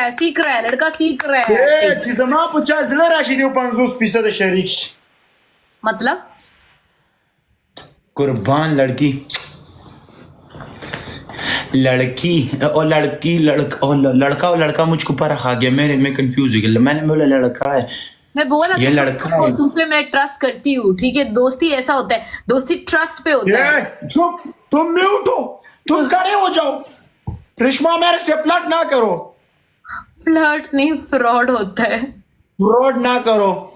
है लड़का सीख रहा है ची जमा 50 राशी देऊ 50% शरीक मतलब कुर्बान लड़की और लड़का और लड़का मुझको पर खा गया मैं कंफ्यूज हो गया मैंने बोला लड़का है मैं बोला ये लड़का है तुम पे मैं ट्रस्ट करती हूँ ठीक है दोस्ती ऐसा होता है दोस्ती ट्रस्ट पे होता है चुप तुम म्यूट हो तुम खड़े हो जाओ रिश्मा मेरे से फ्लर्ट ना करो फ्लर्ट नहीं फ्रॉड होता है फ्रॉड ना करो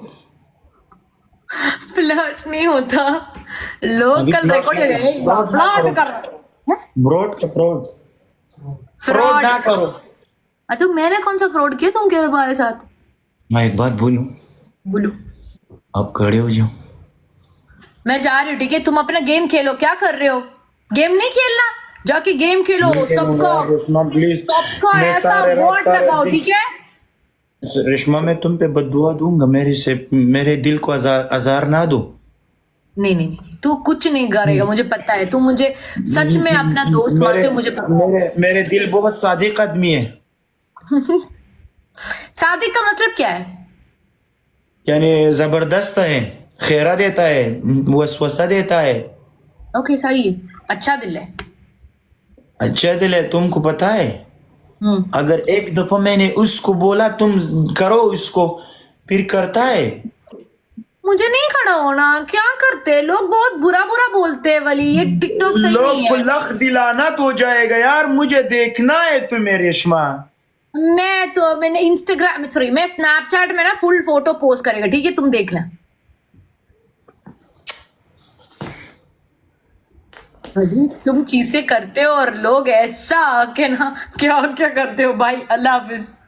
फ्लर्ट नहीं होता लोग अभी कल फ्लर्ट रिकॉर्ड नहीं करेंगे करो। फ्लर्ट कर रहे हैं फ्रॉड ना करो अच्छा मैंने कौन सा फ्रॉड किया तुम क्या हमारे साथ मैं एक बात बोलूं बोलो आप खड़े हो जाओ मैं जा रही हूँ ठीक है तुम अपना गेम खेलो क्या कर रहे हो गेम नहीं खेलना जाके गेम खेलो सबका प्लीज सबका ऐसा वोट लगाओ ठीक है रेशमा मैं तुम पे बददुआ दूंगा मेरे दिल को आजार ना दो नहीं नहीं नहीं तू कुछ नहीं करेगा मुझे पता है तू मुझे सच में अपना दोस्त मानते हो मुझे पता है मेरे दिल बहुत सादिक आदमी है शादी का मतलब क्या है यानी जबरदस्त है खैरा देता है वसवसा देता है ओके सही है अच्छा दिल है अच्छा दिल है तुमको पता है अगर एक दफा मैंने उसको बोला तुम करो उसको फिर करता है मुझे नहीं खड़ा होना क्या करते लोग बहुत बुरा बुरा बोलते हैं वली ये टिकटॉक सही नहीं लोग है लख दिलाना तो जाएगा यार मुझे देखना है तुम्हें रेशमा मैंने इंस्टाग्राम सॉरी मैं स्नैपचैट में ना फुल फोटो पोस्ट करेगा ठीक है तुम देख लें तुम चीजें करते हो और लोग ऐसा कि ना क्या क्या करते हो भाई अल्लाह हाफिज।